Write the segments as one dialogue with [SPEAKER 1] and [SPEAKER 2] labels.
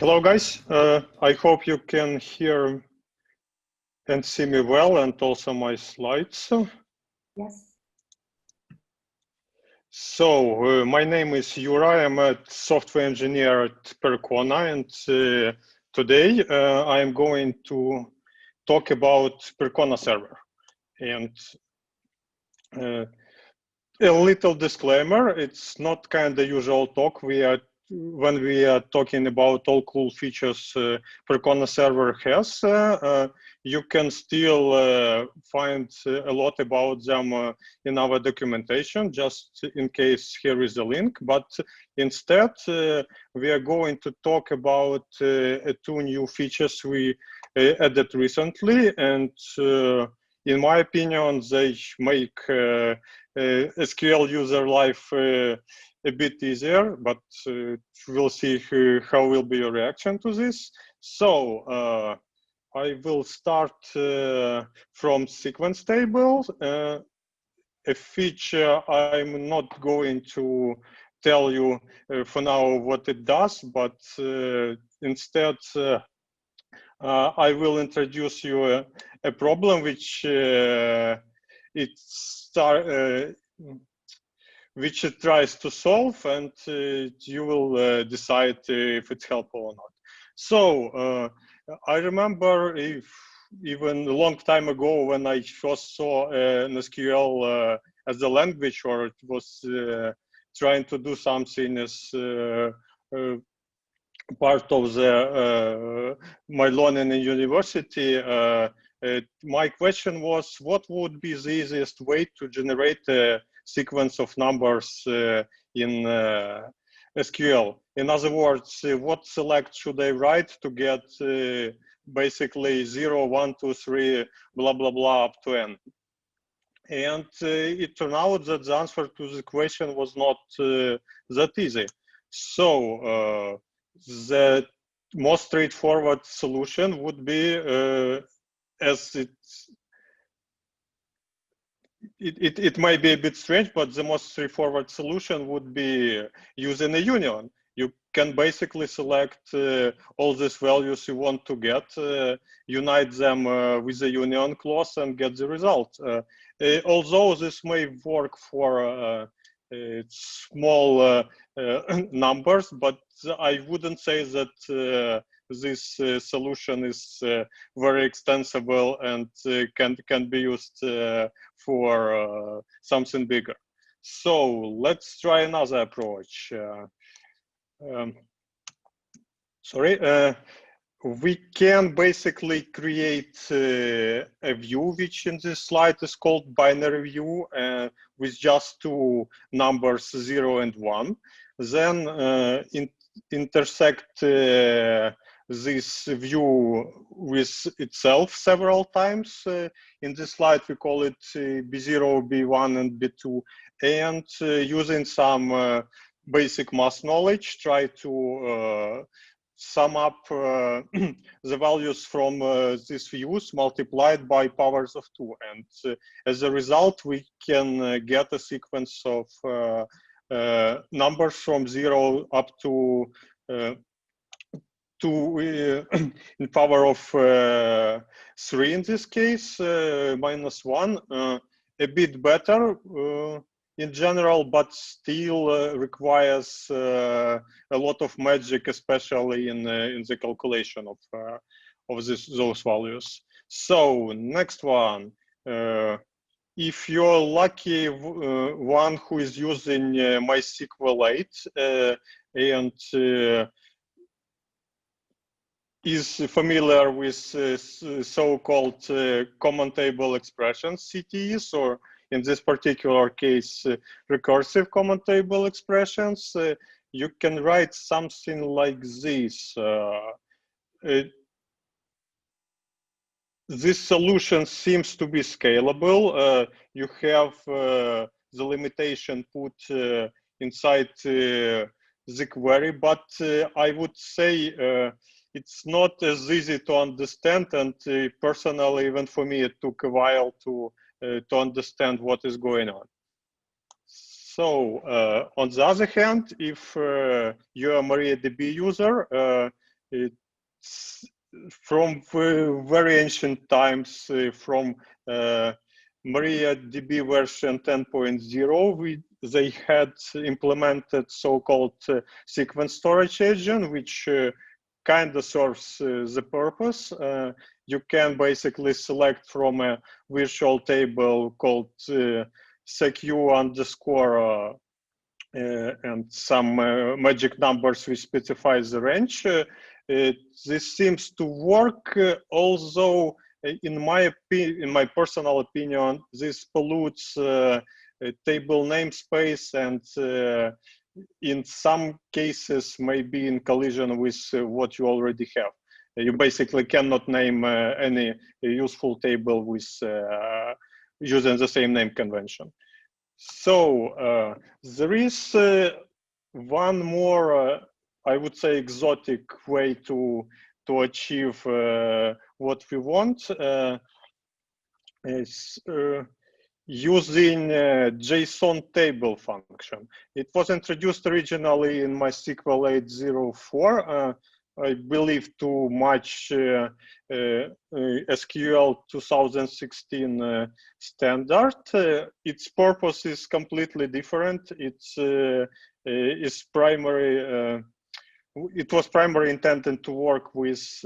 [SPEAKER 1] Hello, guys. I hope you can hear and see me well, and also my slides.
[SPEAKER 2] Yes.
[SPEAKER 1] So, my name is Yura. I'm a software engineer at Percona, and today I am going to talk about Percona Server. And a little disclaimer, it's not kind of usual talk. When we are talking about all cool features Percona Server has, you can still find a lot about them in our documentation. Just in case, here is a link. But instead, we are going to talk about two new features we added recently, and in my opinion, they make SQL user life a bit easier, but we'll see how will be your reaction to this. So I will start from sequence tables. A feature I'm not going to tell you for now what it does, but instead I will introduce you a problem which which it tries to solve, and you will decide if it's helpful or not. So I remember even a long time ago when I first saw an SQL as a language, or it was trying to do something as part of my learning in university. My question was, what would be the easiest way to generate a sequence of numbers in SQL? In other words, what select should I write to get basically 0, 1, 2, 3, blah, blah, blah, up to n? And it turned out that the answer to the question was not that easy. So the most straightforward solution would be, as it might be a bit strange, but the most straightforward solution would be using a union. You can basically select all these values you want to get, unite them with a union clause, and get the result. Although this may work for small numbers, but I wouldn't say that this solution is very extensible and can be used for something bigger. So let's try another approach. We can basically create a view, which in this slide is called binary view, with just two numbers, 0 and 1. Then intersect this view with itself several times. In this slide, we call it B0, B1, and B2. And using some basic math knowledge, try to sum up the values from these views multiplied by powers of 2. And as a result, we can get a sequence of numbers from 0 up to in power of 3 in this case, -1, a bit better in general, but still requires a lot of magic, especially in the calculation of those values. So next one, if you're lucky one who is using MySQL 8 and is familiar with so-called common table expressions, CTEs, or in this particular case, recursive common table expressions, you can write something like this. This solution seems to be scalable. You have the limitation put inside the query, but I would say it's not as easy to understand, and personally, even for me, it took a while to understand what is going on. So on the other hand, if you're a MariaDB user, It's from very ancient times, from MariaDB version 10.0, they had implemented so-called sequence storage agent, which kind of serves the purpose. You can basically select from a virtual table called seq underscore and some magic numbers which specify the range. This seems to work, although in my personal opinion, this pollutes table namespace and in some cases may be in collision with what you already have. You basically cannot name any useful table with using the same name convention. So there is one more, I would say, exotic way to achieve what we want. Is using JSON table function. It was introduced originally in MySQL 8.04. I believe too much SQL 2016 standard. Its purpose is completely different. It was primarily intended to work with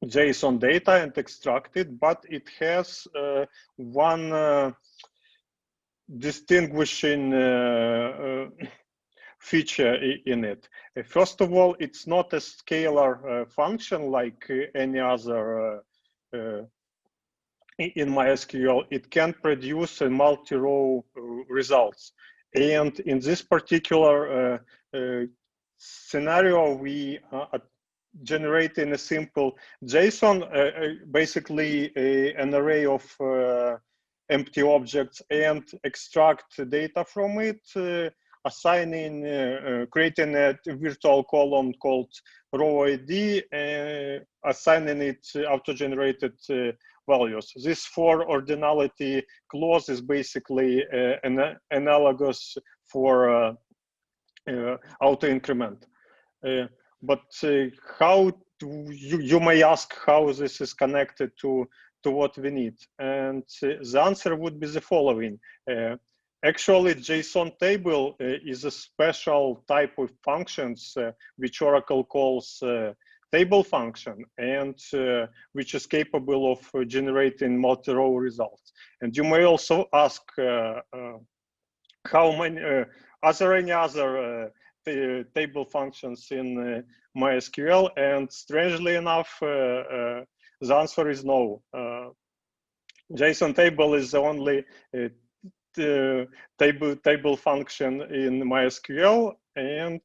[SPEAKER 1] JSON data and extract it, but it has one distinguishing feature in it. First of all, it's not a scalar function like any other in MySQL. It can produce a multi-row results. And in this particular scenario, we are generating a simple JSON, basically an array of empty objects, and extract data from it, assigning, creating a virtual column called row ID, assigning it auto-generated values. This for ordinality clause is basically analogous for auto-increment. But how you may ask how this is connected to what we need, and the answer would be the following. Actually, JSON table is a special type of functions which Oracle calls table function, and which is capable of generating multi-row results. And you may also ask how many are there any other table functions in MySQL, and strangely enough, the answer is no. JSON table is the only table function in MySQL, and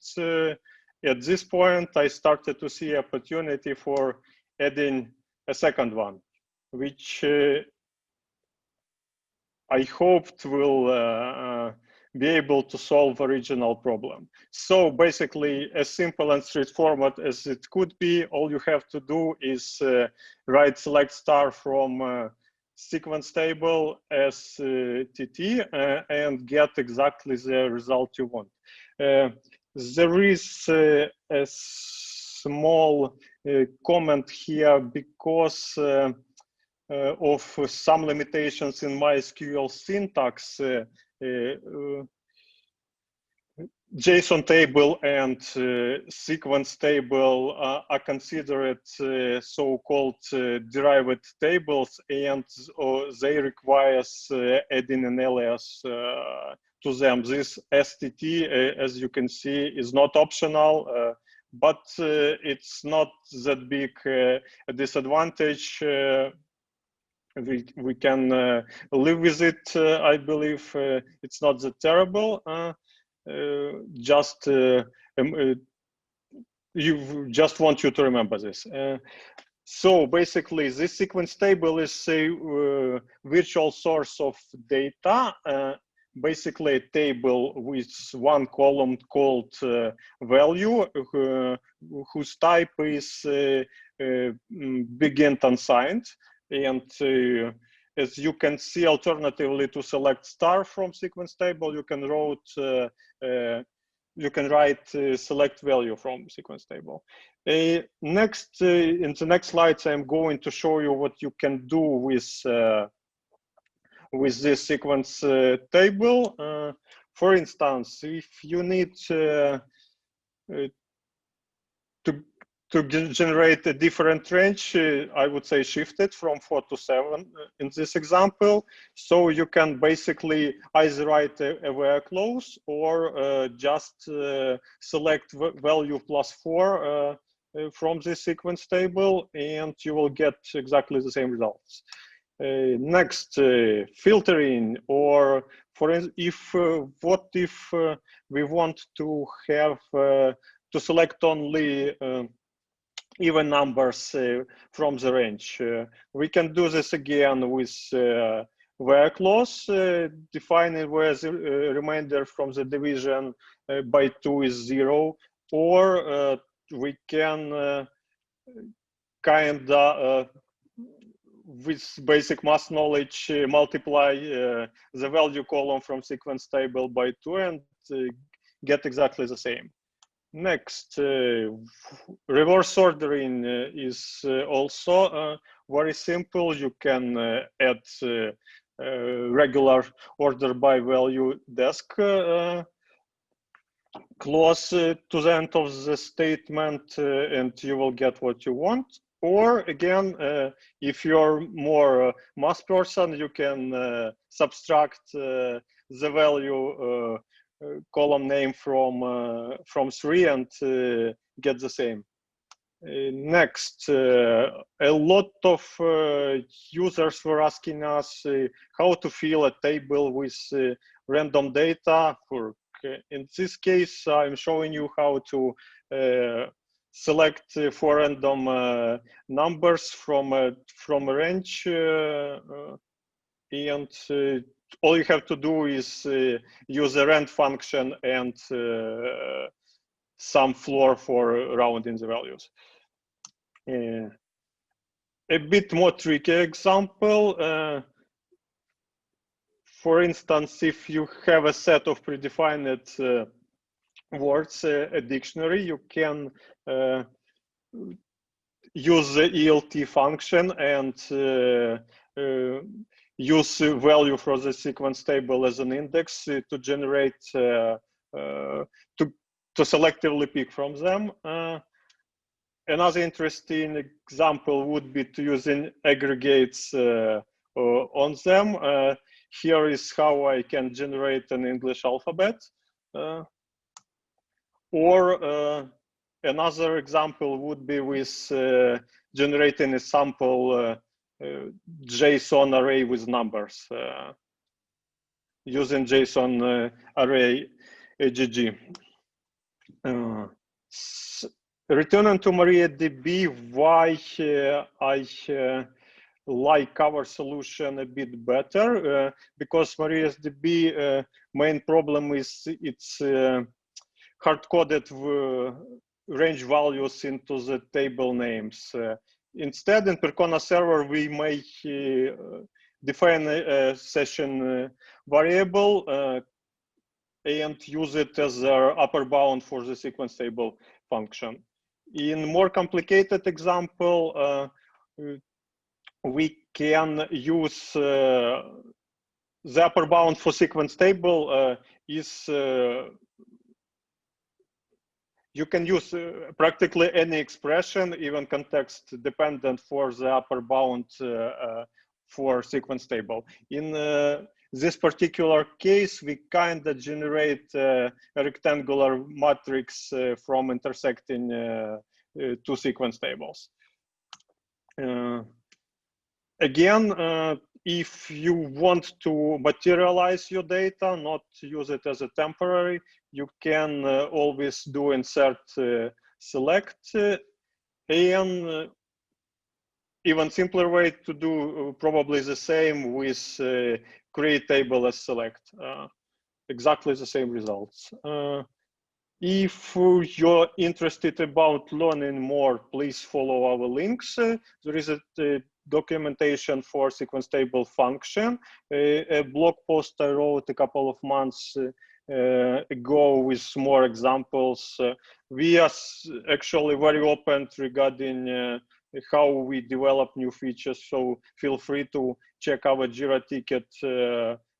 [SPEAKER 1] at this point, I started to see opportunity for adding a second one, which I hoped will be able to solve original problem. So basically, as simple and straightforward as it could be, all you have to do is write select star from sequence table as TT and get exactly the result you want. There is a small comment here because of some limitations in MySQL syntax. JSON table and sequence table are considered so-called derived tables, and they require adding an alias to them. This STT, as you can see, is not optional, but it's not that big a disadvantage. We can live with it, I believe. It's not that terrible. You just want you to remember this. So basically, this sequence table is a virtual source of data, basically a table with one column called value, whose type is big int unsigned. And as you can see, alternatively to select star from sequence table, you can write you can write select value from sequence table. Next, in the next slides, I'm going to show you what you can do with this sequence table. For instance, if you need to generate a different range, I would say shift it from 4 to 7 in this example. So you can basically either write a where clause or just select value +4 from this sequence table, and you will get exactly the same results. Next, filtering, or what if we want to have to select only even numbers from the range. We can do this again with where clause, defining where the remainder from the division by 2 is 0, or we can with basic math knowledge multiply the value column from sequence table by 2 and get exactly the same. Next, reverse ordering is also very simple. You can add regular order by value desk clause to the end of the statement, and you will get what you want. Or again, if you're more math person, you can subtract the value column name from 3 and get the same. Next, a lot of users were asking us how to fill a table with random data. In this case, I'm showing you how to select 4 random numbers from a range, and all you have to do is use a rand function and some floor for rounding the values. A bit more tricky example. For instance, if you have a set of predefined words, a dictionary, you can use the ELT function and use value for the sequence table as an index to generate to selectively pick from them. Another interesting example would be to using aggregates on them. Here is how I can generate an English alphabet. Or another example would be with generating a sample JSON array with numbers using JSON array AGG. Returning to MariaDB, why I like our solution a bit better, because MariaDB main problem is it's hard-coded range values into the table names. Instead, in Percona Server, we may define a session variable and use it as our upper bound for the sequence table function. In more complicated example, we can use the upper bound for sequence table is you can use practically any expression, even context dependent, for the upper bound for sequence table. In this particular case, we kind of generate a rectangular matrix from intersecting two sequence tables. Again, if you want to materialize your data, not use it as a temporary, you can always do insert select, and even simpler way to do probably the same with create table as select. Exactly the same results. If you're interested about learning more, please follow our links. There is a documentation for sequence table function, a blog post I wrote a couple of months go with more examples. We are actually very open regarding how we develop new features, so feel free to check our Jira ticket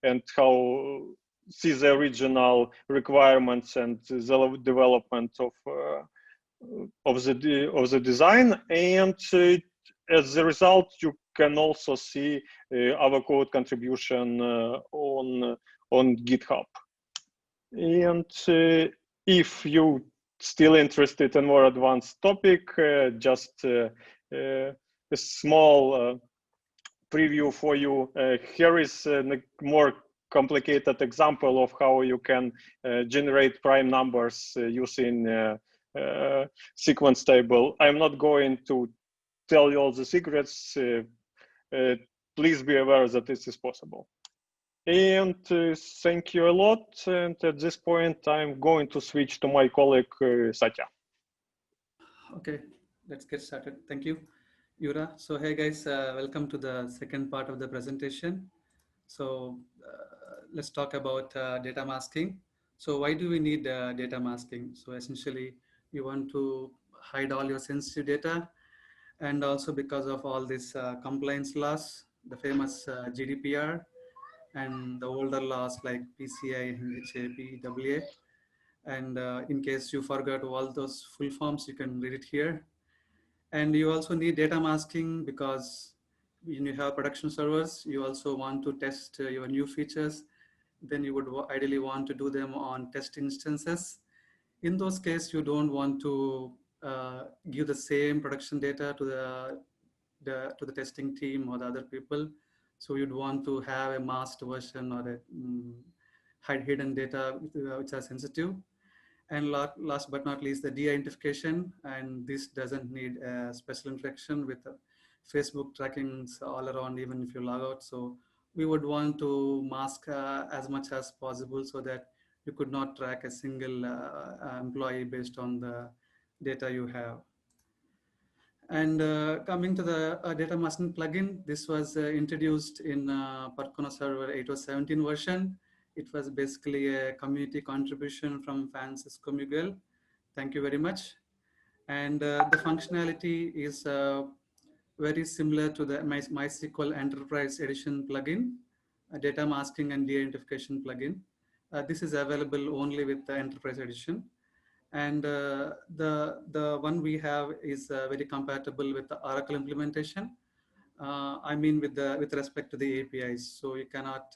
[SPEAKER 1] and how see the original requirements and the development of the design, and as a result you can also see our code contribution on GitHub. And if you still interested in more advanced topic, just a small preview for you. Here is a more complicated example of how you can generate prime numbers using sequence table. I'm not going to tell you all the secrets. Please be aware that this is possible. And thank you a lot. And at this point, I'm going to switch to my colleague, Satya.
[SPEAKER 2] Okay, let's get started. Thank you, Yura. So hey guys, welcome to the second part of the presentation. So let's talk about data masking. So why do we need data masking? So essentially, you want to hide all your sensitive data, and also because of all these compliance laws, the famous GDPR, and the older laws like PCI and HIPAA. And in case you forgot all those full forms, you can read it here. And you also need data masking because when you have production servers, you also want to test your new features. Then you would ideally want to do them on test instances. In those cases, you don't want to give the same production data to the testing team or the other people. So you'd want to have a masked version or a hidden data which are sensitive. And last but not least, the de-identification, and this doesn't need a special interaction with Facebook trackings all around, even if you log out. So we would want to mask as much as possible so that you could not track a single employee based on the data you have. And coming to the data masking plugin, this was introduced in Percona Server 8.17 version. It was basically a community contribution from Francisco Miguel. Thank you very much. And the functionality is very similar to the MySQL Enterprise Edition plugin, a data masking and de-identification plugin. This is available only with the Enterprise Edition. And the one we have is very compatible with the Oracle implementation. I mean, with respect to the APIs. So you cannot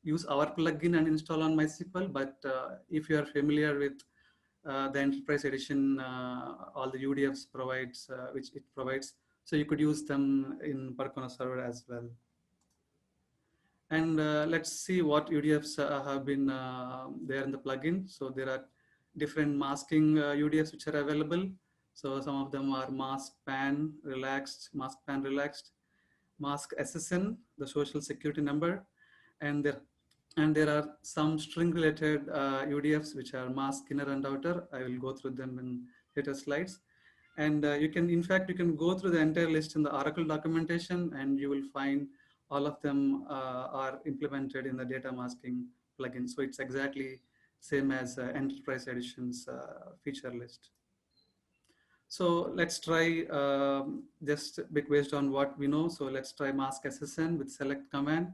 [SPEAKER 2] use our plugin and install on MySQL, but if you are familiar with the Enterprise Edition, all the UDFs provides, which it provides, so you could use them in Percona Server as well. And let's see what UDFs have been there in the plugin. So there are different masking UDFs which are available. So some of them are mask pan relaxed, mask SSN, the social security number, and there are some string related UDFs which are mask inner and outer. I will go through them in later slides. And you can go through the entire list in the Oracle documentation, and you will find all of them are implemented in the data masking plugin. So it's exactly same as Enterprise Edition's feature list. So let's try just based on what we know. So let's try mask SSN with select command.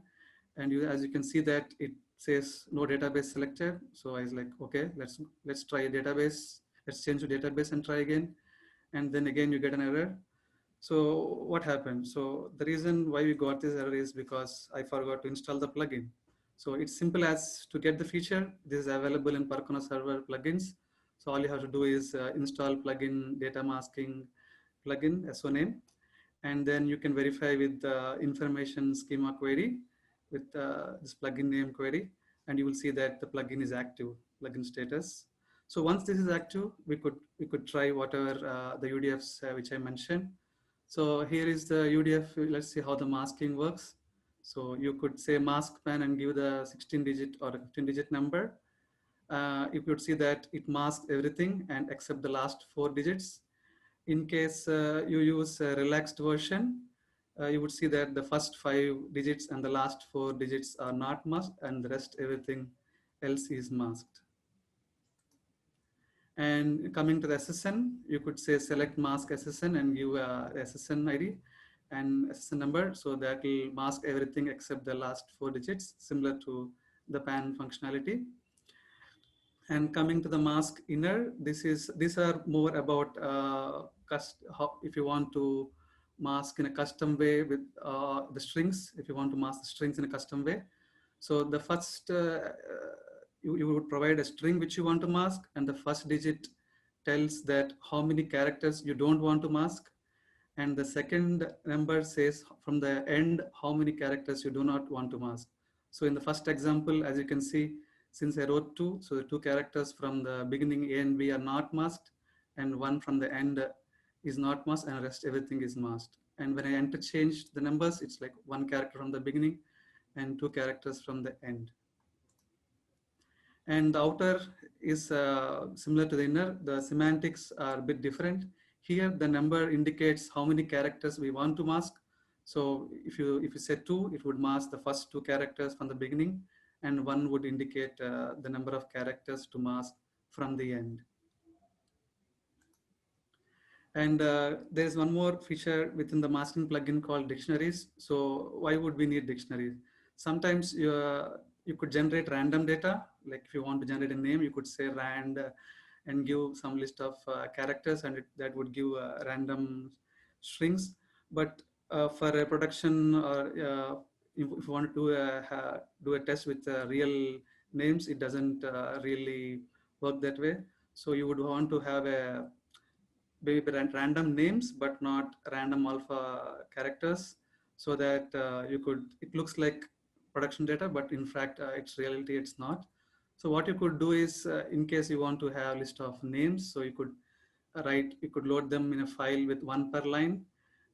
[SPEAKER 2] And as you can see that it says no database selected. So I was like, okay, let's try a database. Let's change to database and try again. And then again, you get an error. So what happened? So the reason why we got this error is because I forgot to install the plugin. So it's simple as to get the feature. This is available in Percona Server plugins. So all you have to do is install plugin data masking plugin SO name, and then you can verify with the information schema query with this plugin name query, and you will see that the plugin is active, plugin status. So once this is active, we could try whatever the UDFs which I mentioned. So here is the UDF. Let's see how the masking works. So you could say mask pan and give the 16-digit or 15-digit number. You could see that it masks everything and except the last 4 digits. In case you use a relaxed version, you would see that the first 5 digits and the last 4 digits are not masked, and the rest else is masked. And coming to the SSN, you could say select mask SSN and give a SSN ID and SSN number. So that will mask everything except the last 4 digits, similar to the PAN functionality. And coming to the mask inner, these are more about if you want to mask in a custom way with the strings, if you want to mask the strings in a custom way. So the first, you would provide a string which you want to mask, and the first digit tells that how many characters you don't want to mask. And the second number says from the end how many characters you do not want to mask. So in the first example, as you can see, since I wrote 2, so the 2 characters from the beginning A and B are not masked, and 1 from the end is not masked, and the rest everything is masked. And when I interchange the numbers, it's like 1 character from the beginning and 2 characters from the end. And the outer is similar to the inner. The semantics are a bit different. Here, the number indicates how many characters we want to mask. So if you say 2, it would mask the first 2 characters from the beginning, and 1 would indicate the number of characters to mask from the end. And there is one more feature within the masking plugin called Dictionaries. So why would we need dictionaries? Sometimes you could generate random data. Like if you want to generate a name, you could say rand and give some list of characters, and that would give random strings. But for a production, or if you want to do a test with real names, it doesn't really work that way. So you would want to have a maybe random names, but not random alpha characters, so that it looks like production data, but in fact, it's reality, it's not. So what you could do is, in case you want to have a list of names, so you could load them in a file with 1 per line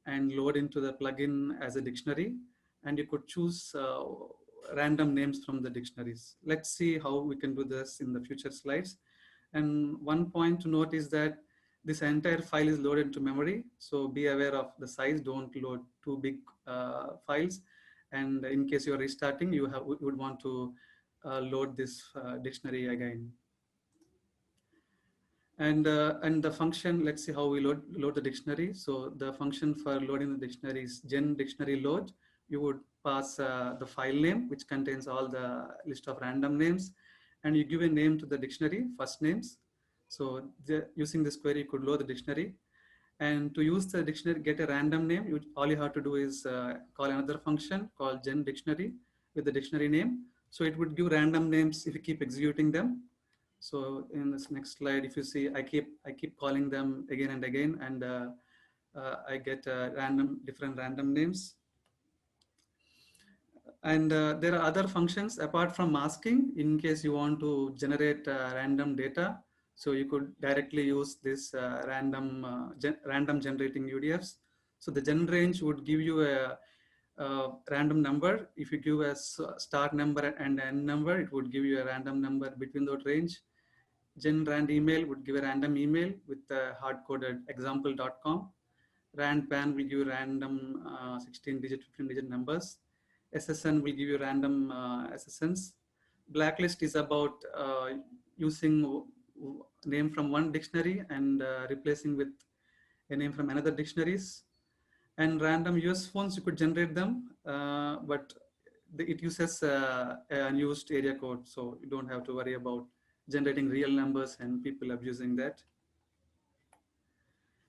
[SPEAKER 2] and load into the plugin as a dictionary, and you could choose random names from the dictionaries. Let's see how we can do this in the future slides. And one point to note is that this entire file is loaded into memory. So be aware of the size, don't load too big files. And in case you're restarting, you would want to load this dictionary again. And the function, let's see how we load the dictionary. So the function for loading the dictionary is gen dictionary load. You would pass the file name, which contains all the list of random names, and you give a name to the dictionary, first names. So using this query, you could load the dictionary. And to use the dictionary, get a random name, all you have to do is call another function called gen dictionary with the dictionary name. So it would give random names if you keep executing them. So in this next slide, if you see, I keep calling them again and again, and I get different random names. And there are other functions apart from masking, in case you want to generate random data. So you could directly use this random generating UDFs. So the gen range would give you a random number. If you give a start number and end number, it would give you a random number between that range. Gen rand email would give a random email with hard-coded example.com. Rand pan will give you random 16-digit, 15-digit numbers. SSN will give you random SSNs. Blacklist is about using name from one dictionary and replacing with a name from another dictionaries. And random US phones, you could generate them, but it uses unused area code, so you don't have to worry about generating real numbers and people abusing that.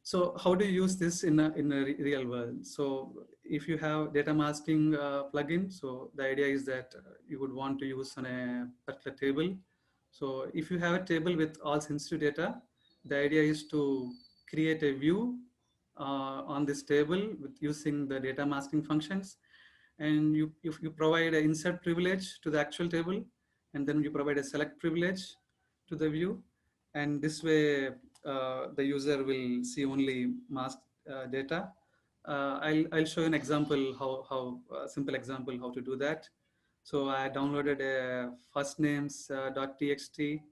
[SPEAKER 2] So how do you use this in a real world? So if you have data masking plugin, so the idea is that you would want to use on a particular table. So if you have a table with all sensitive data, the idea is to create a view on this table with using the data masking functions. And you provide an insert privilege to the actual table, and then you provide a select privilege to the view. And this way, the user will see only masked data. I'll show you an example, how simple example how to do that. So I downloaded a firstnames.txt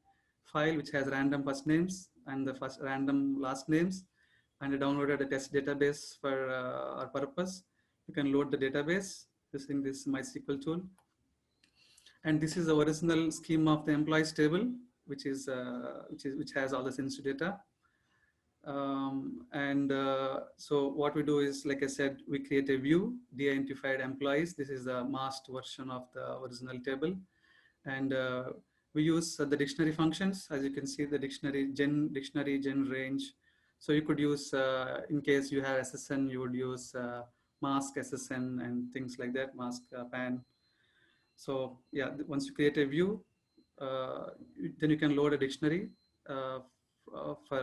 [SPEAKER 2] file which has random first names and the first random last names, and I downloaded a test database for our purpose. You can load the database using this MySQL tool. And this is the original scheme of the employees table, which has all the sensitive data. So what we do is, like I said, we create a view, de-identified employees. This is the masked version of the original table. And we use the dictionary functions. As you can see, the dictionary gen range. So you could use, in case you have SSN, you would use mask SSN and things like that, mask pan. So yeah, once you create a view, then you can load a dictionary for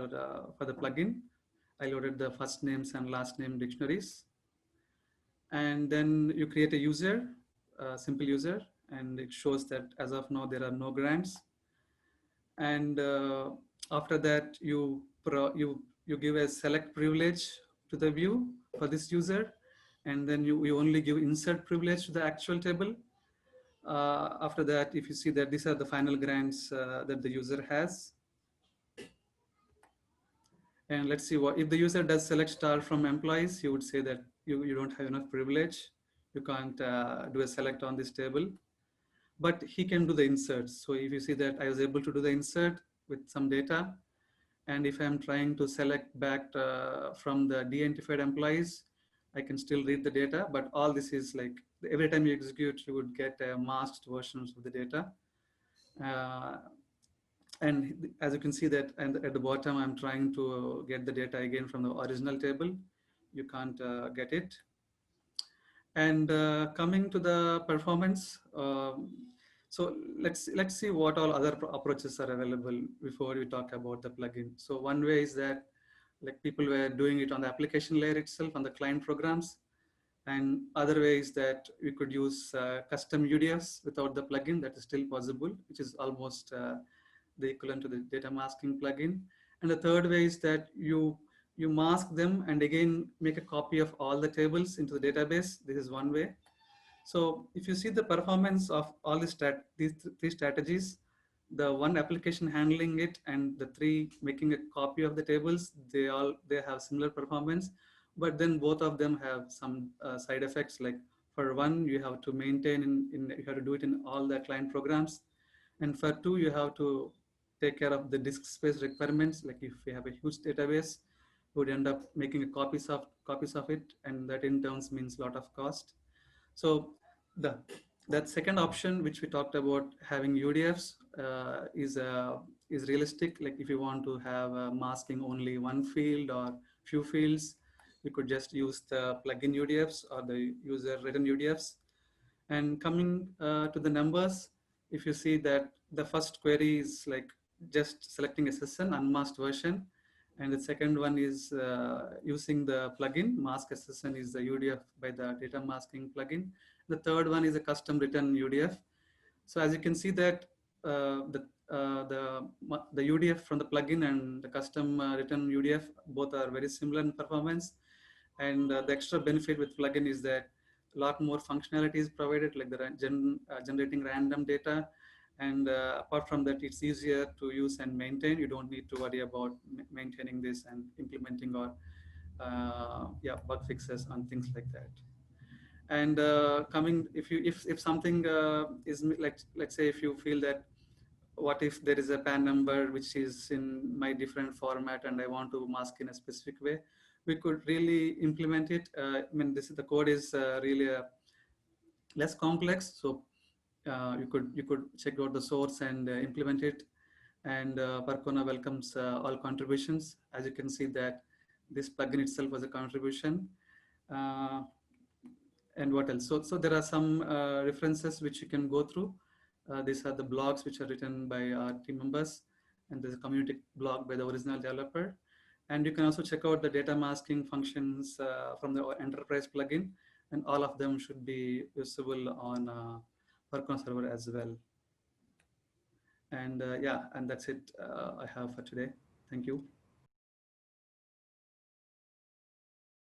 [SPEAKER 2] the plugin. I loaded the first names and last name dictionaries. And then you create a user, a simple user, and it shows that as of now, there are no grants. And after that, you give a select privilege to the view for this user. And then you only give insert privilege to the actual table. After that, if you see that these are the final grants that the user has. And let's see what, if the user does select star from employees, you would say that you don't have enough privilege. You can't do a select on this table, but he can do the inserts. So if you see that I was able to do the insert with some data, and if I'm trying to select back from the de-identified employees, I can still read the data, but all this is like, every time you execute, you would get masked versions of the data. And as you can see that, and at the bottom, I'm trying to get the data again from the original table. You can't get it. And coming to the performance, so let's see what all other approaches are available before we talk about the plugin. So one way is that, like, people were doing it on the application layer itself on the client programs. And other ways that we could use custom UDFs without the plugin. That is still possible, which is almost the equivalent to the data masking plugin. And the third way is that you mask them and again make a copy of all the tables into the database. This is one way. So if you see the performance of all these three strategies, the one application handling it and the three making a copy of the tables, they have similar performance, but then both of them have some side effects. Like for one, you have to maintain you have to do it in all the client programs, and for two, you have to take care of the disk space requirements. Like if you have a huge database, you would end up making copies of it, and that in turn means a lot of cost. So that second option, which we talked about, having UDFs, is realistic. Like if you want to have masking only one field or few fields, you could just use the plugin UDFs or the user written UDFs. And coming to the numbers, if you see that the first query is like just selecting a SSN unmasked version, and the second one is using the plugin. Mask SSN is the UDF by the data masking plugin. The third one is a custom written UDF. So as you can see that the UDF from the plugin and the custom written UDF both are very similar in performance. And the extra benefit with plugin is that a lot more functionality is provided, like the generating random data. And apart from that, it's easier to use and maintain. You don't need to worry about maintaining this and implementing or bug fixes and things like that. And coming, if something is like, let's say if you feel that, what if there is a PAN number which is in my different format and I want to mask in a specific way, we could really implement it. I mean, the code is really less complex. So you could check out the source and implement it. And Percona welcomes all contributions. As you can see that this plugin itself was a contribution. And what else? So there are some references which you can go through. These are the blogs which are written by our team members, and there's a community blog by the original developer. And you can also check out the data masking functions from the enterprise plugin, and all of them should be usable on Percona Server as well. And yeah, and that's it I have for today. Thank you.